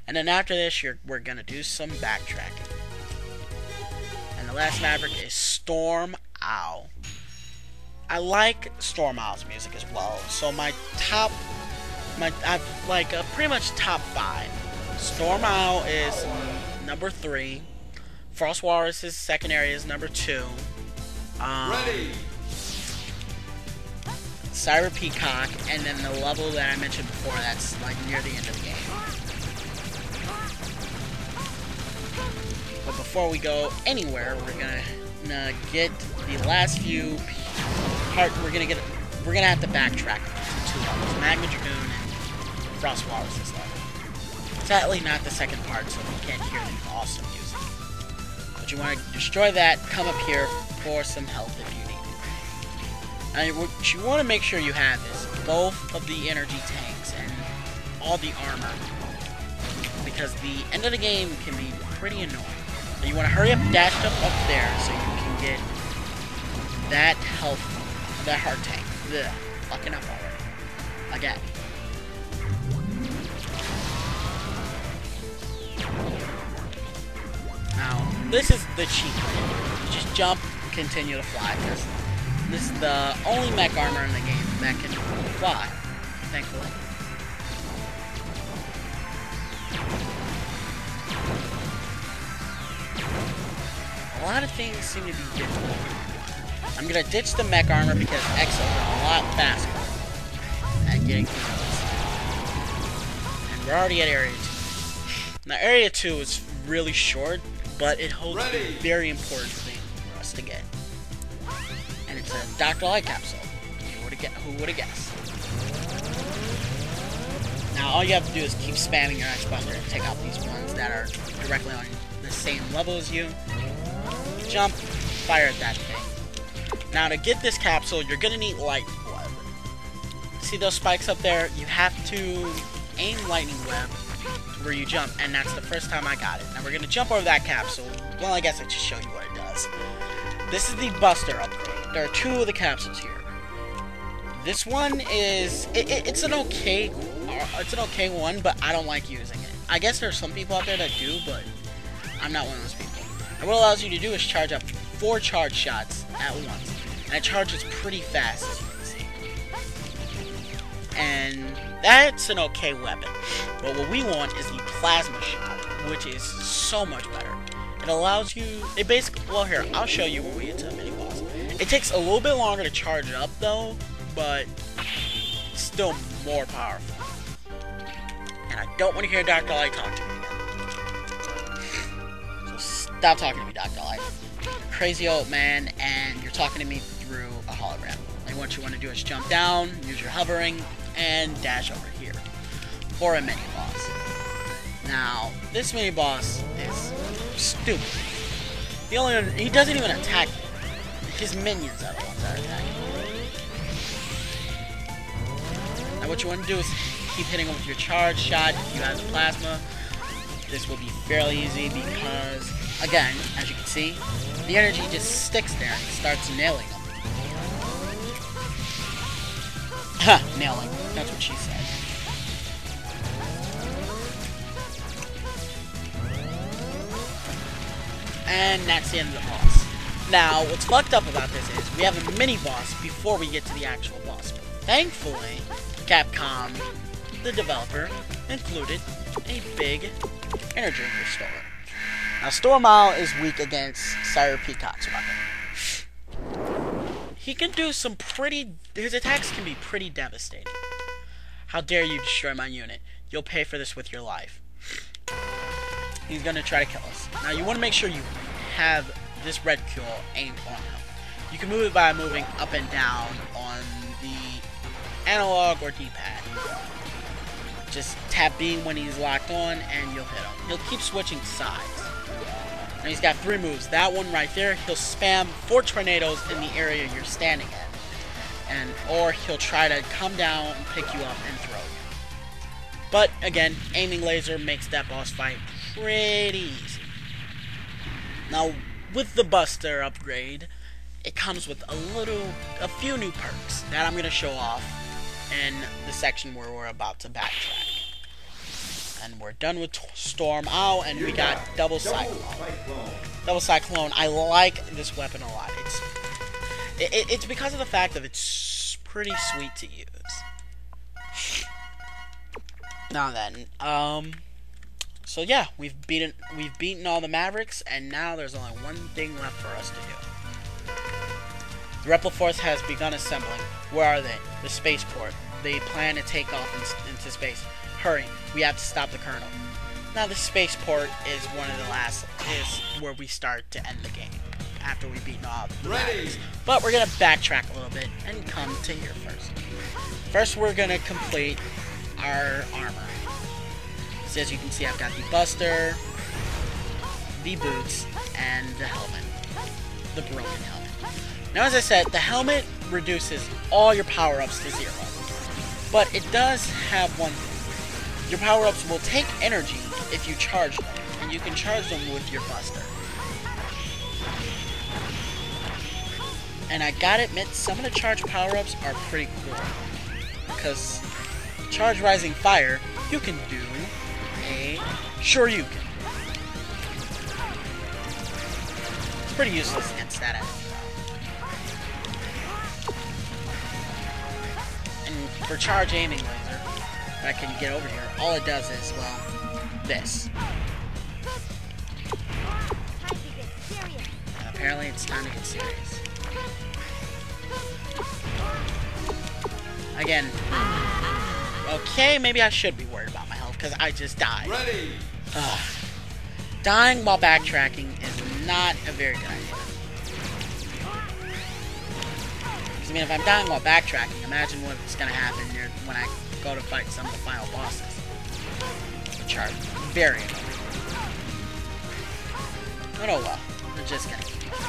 And then after this, we're gonna do some backtracking. And the last Maverick is Storm Owl. I like Storm Owl's music as well. So I've like pretty much top 5. Storm Owl is number 3. Frost Walrus's second area is number 2. Ready. Cyber Peacock, and then the level that I mentioned before, that's like near the end of the game. But before we go anywhere, we're gonna get the last few we're gonna have to backtrack 2 levels, Magma Dragoon and Frost Walrus's level. Sadly, not the second part, so we can't hear the awesome music. But you want to destroy that, come up here for some health if you need it. And what you want to make sure you have is both of the energy tanks and all the armor, because the end of the game can be pretty annoying. So you want to hurry up, dash up there so you can get that health, that heart tank. Ugh, fucking up already. Again. Now, this is the cheat way. You just jump, continue to fly, because this is the only mech armor in the game that can fly, thankfully. A lot of things seem to be ditchable. I'm gonna ditch the mech armor because Exos are a lot faster at getting through those. And we're already at Area 2. Now, Area 2 is really short, but it holds a very important thing for us to get. And it's a Dr. Light capsule. Who would have guessed? Now, all you have to do is keep spamming your X button to take out these ones that are directly on the same level as you. Jump, fire at that thing. Now, to get this capsule, you're gonna need lightning web. See those spikes up there? You have to aim lightning web to where you jump, and that's the first time I got it. Now, we're gonna jump over that capsule. Well, I guess I should show you what it does. This is the Buster upgrade. There are 2 of the capsules here. This one is it's an okay one, but I don't like using it. I guess there are some people out there that do, but I'm not one of those people. And what it allows you to do is charge up 4 charge shots at once, and it charges pretty fast, as you can see. And that's an okay weapon. But what we want is the plasma shot, which is so much better. It allows you. It basically. Well, here I'll show you when we get to the mini boss. It takes a little bit longer to charge it up, though, but it's still more powerful. And I don't want to hear Dr. Light talk to me again. So stop talking to me, Dr. Light. You're a crazy old man, and you're talking to me through a hologram. And what you want to do is jump down, use your hovering, and dash over here for a mini boss. Now, this mini boss is stupid. He doesn't even attack you. His minions are the ones that are attacking you. Now what you want to do is keep hitting him with your charge shot. If you have the plasma, this will be fairly easy because, again, as you can see, the energy just sticks there and starts nailing them. Ha! Nailing. That's what she said. And that's the end of the boss. Now, what's fucked up about this is we have a mini boss before we get to the actual boss. Thankfully, Capcom, the developer, included a big energy restorer. Now, Storm Owl is weak against Cyber Peacock's weapon. He can do some his attacks can be pretty devastating. How dare you destroy my unit? You'll pay for this with your life. He's gonna try to kill us. Now, you want to make sure you have this red cube aimed on him. You can move it by moving up and down on the analog or D-pad. Just tap B when he's locked on and you'll hit him. He'll keep switching sides. Now he's got 3 moves. That one right there, he'll spam 4 tornadoes in the area you're standing in. Or he'll try to come down and pick you up and throw you. But again, aiming laser makes that boss fight pretty easy. Now, with the Buster upgrade, it comes with a few new perks that I'm going to show off in the section where we're about to backtrack. And we're done with Storm. Oh, and we got Double Cyclone. Double Cyclone. I like this weapon a lot. It's because of the fact that it's pretty sweet to use. Now then, so yeah, we've beaten all the Mavericks, and now there's only one thing left for us to do. The Repliforce has begun assembling. Where are they? The Spaceport. They plan to take off into space. Hurry, we have to stop the Colonel. Now the Spaceport is where we start to end the game, after we've beaten all the Mavericks. But we're gonna backtrack a little bit and come to here first. First we're gonna complete our armor. So as you can see, I've got the Buster, the boots, and the helmet. The broken helmet. Now as I said, the helmet reduces all your power-ups to 0. But it does have one thing. Your power-ups will take energy if you charge them, and you can charge them with your Buster. And I gotta admit, some of the charge power-ups are pretty cool. Because Charge Rising Fire, you can do a Shoryuken. It's pretty useless against that enemy. And for Charge Aiming Laser, if I can get over here, all it does is, well, this. And apparently it's time to get serious. Again, okay, maybe I should be worried about my health, because I just died. Dying while backtracking is not a very good idea. Because, I mean, if I'm dying while backtracking, imagine what's going to happen here when I go to fight some of the final bosses. Which are very annoying. But oh well, we're just going to keep going.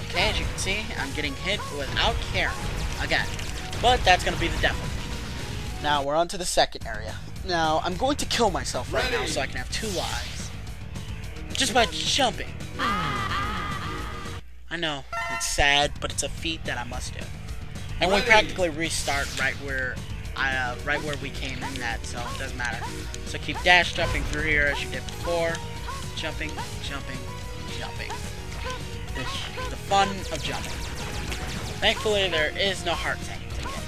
Okay, as you can see, I'm getting hit without caring. Again. But that's going to be the devil. Now, we're on to the second area. Now, I'm going to kill myself right now so I can have 2 lives. Just by jumping. I know, it's sad, but it's a feat that I must do. And we practically restart right where we came in at, so it doesn't matter. So keep dash jumping through here as you did before. Jumping, jumping, jumping. The fun of jumping. Thankfully, there is no heart tank to get.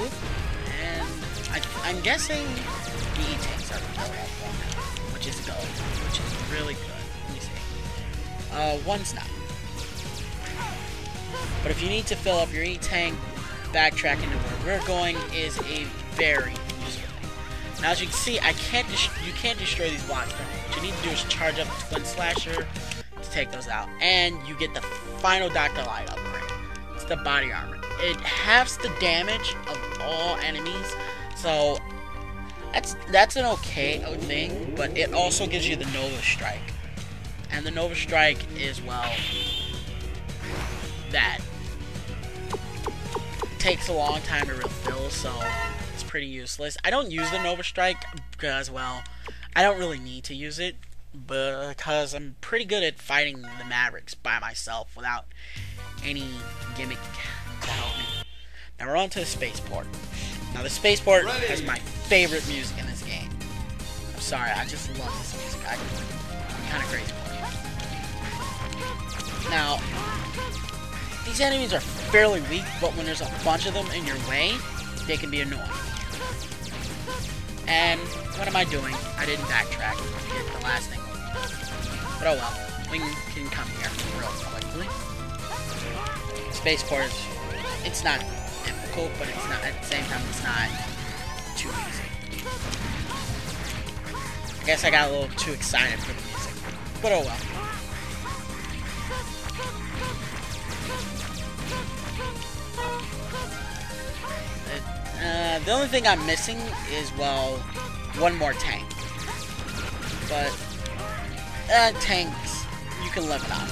Oop. And I'm guessing the E-tanks are powered up right now, which is good, which is really good. Let me see. One's not. But if you need to fill up your E-tank, backtracking to where we're going is a very useful thing. Now, as you can see, you can't destroy these blocks. What you need to do is charge up the Twin Slasher to take those out, and you get the final Dr. Light upgrade. It's the body armor. It halves the damage of all enemies, so that's an okay thing, but it also gives you the Nova Strike. And the Nova Strike is, well, that. It takes a long time to refill, so it's pretty useless. I don't use the Nova Strike because, well, I don't really need to use it, because I'm pretty good at fighting the Mavericks by myself without any gimmick to help me. Now we're on to the Spaceport. Now the Spaceport has my favorite music in this game. I'm sorry, I just love this music. I'm kind of crazy for it. Now, these enemies are fairly weak, but when there's a bunch of them in your way, they can be annoying. And what am I doing? I didn't backtrack to get the last thing. But oh well, we can come here real quickly. Spaceport is, it's not difficult, but it's not, at the same time, it's not too easy. I guess I got a little too excited for the music, but oh well. The only thing I'm missing is, well, one more tank. But, tanks, you can live it on.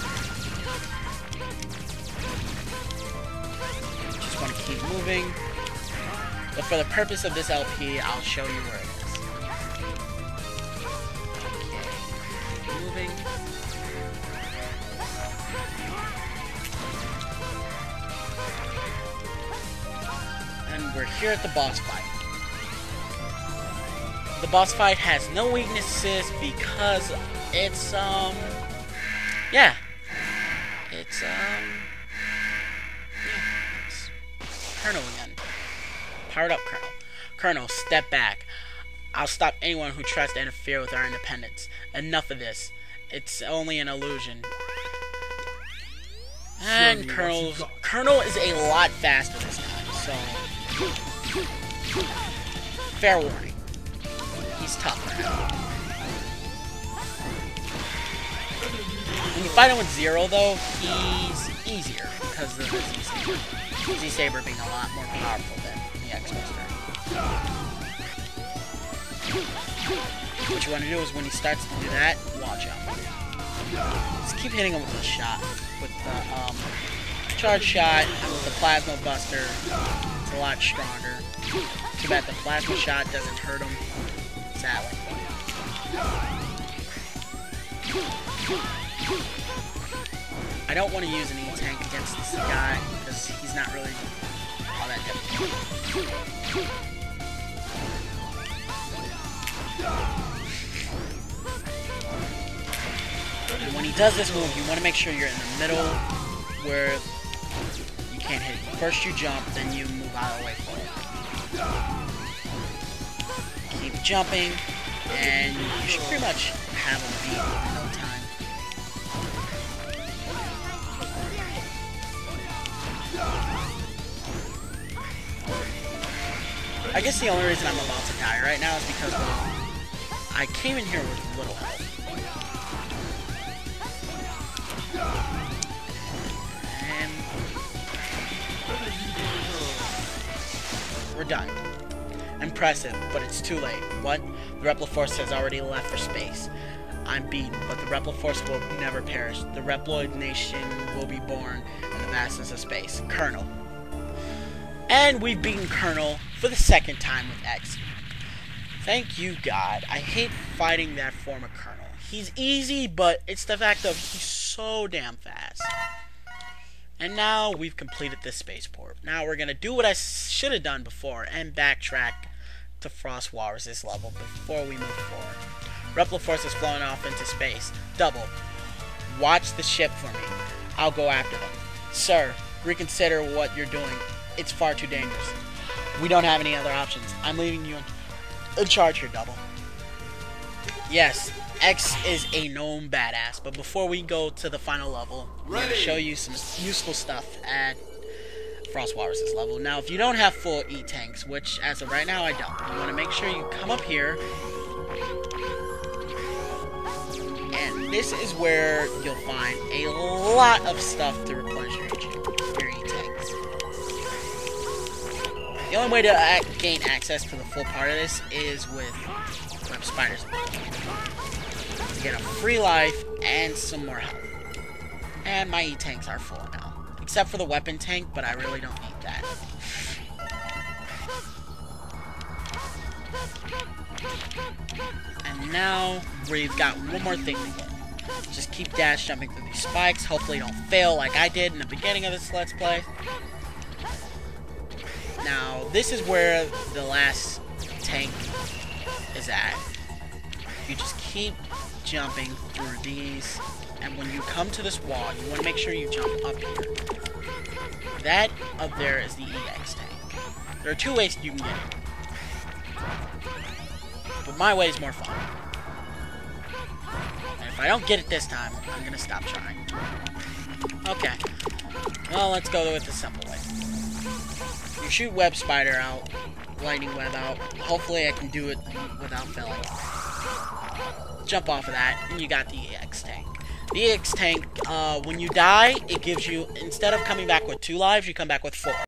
Just want to keep moving. But for the purpose of this LP, I'll show you where it is. Okay, moving. and we're here at the boss fight. The boss fight has no weaknesses because it's, yeah. It's Colonel again. Powered up Colonel. Colonel, step back. I'll stop anyone who tries to interfere with our independence. Enough of this. It's only an illusion. And Colonel is a lot faster this time, so fair warning. He's tougher. When you fight him with Zero, though, he's easier because of the Z-Saber. Z-Saber being a lot more powerful than the X-Buster. What you want to do is when he starts to do that, watch out. Just keep hitting him with the shot. With the charge shot and with the Plasma Buster, it's a lot stronger. Too bad the Plasma shot doesn't hurt him, sadly. I don't want to use an E-Tank against this guy because he's not really all that difficult. And when he does this move, you want to make sure you're in the middle where you can't hit it. First you jump, then you move out of the way for it. Keep jumping, and you should pretty much have him beat in no time. I guess the only reason I'm about to die right now is because I came in here with little health. And we're done. Impressive, but it's too late. What? The Repliforce has already left for space. I'm beaten, but the Repliforce will never perish. The Reploid nation will be born in the vastness of space. Colonel. And we've beaten Colonel for the second time with X. Thank you, God. I hate fighting that form of Colonel. He's easy, but it's the fact of he's so damn fast. And now we've completed this spaceport. Now we're going to do what I should have done before and backtrack to Frost Walrus' level before we move forward. Repliforce is flowing off into space. Double. Watch the ship for me. I'll go after them. Sir, reconsider what you're doing. It's far too dangerous. We don't have any other options. I'm leaving you in charge here, Double. Yes, X is a known badass, but before we go to the final level, I'm going to show you some useful stuff at Frost Walrus' level. Now, if you don't have full E-Tanks, which as of right now I don't, you want to make sure you come up here, and this is where you'll find a lot of stuff to replenish your E-Tanks. The only way to gain access to the full part of this is with Web Spiders. To get a free life and some more health. And my E-Tanks are full now. Except for the weapon tank, but I really don't need that. And now, we've got one more thing to get. Just keep dash jumping through these spikes. Hopefully you don't fail like I did in the beginning of this Let's Play. Now, this is where the last tank is at. You just keep jumping through these, and when you come to this wall, you want to make sure you jump up here. That up there is the EX tank. There are two ways you can get it, but my way is more fun. And if I don't get it this time, I'm gonna stop trying. Okay, well, let's go with the simple way. You shoot Web Spider out, Lightning Web out. Hopefully I can do it without failing. Jump off of that, and you got the EX tank. The EX tank, when you die, it gives you, instead of coming back with 2 lives, you come back with 4.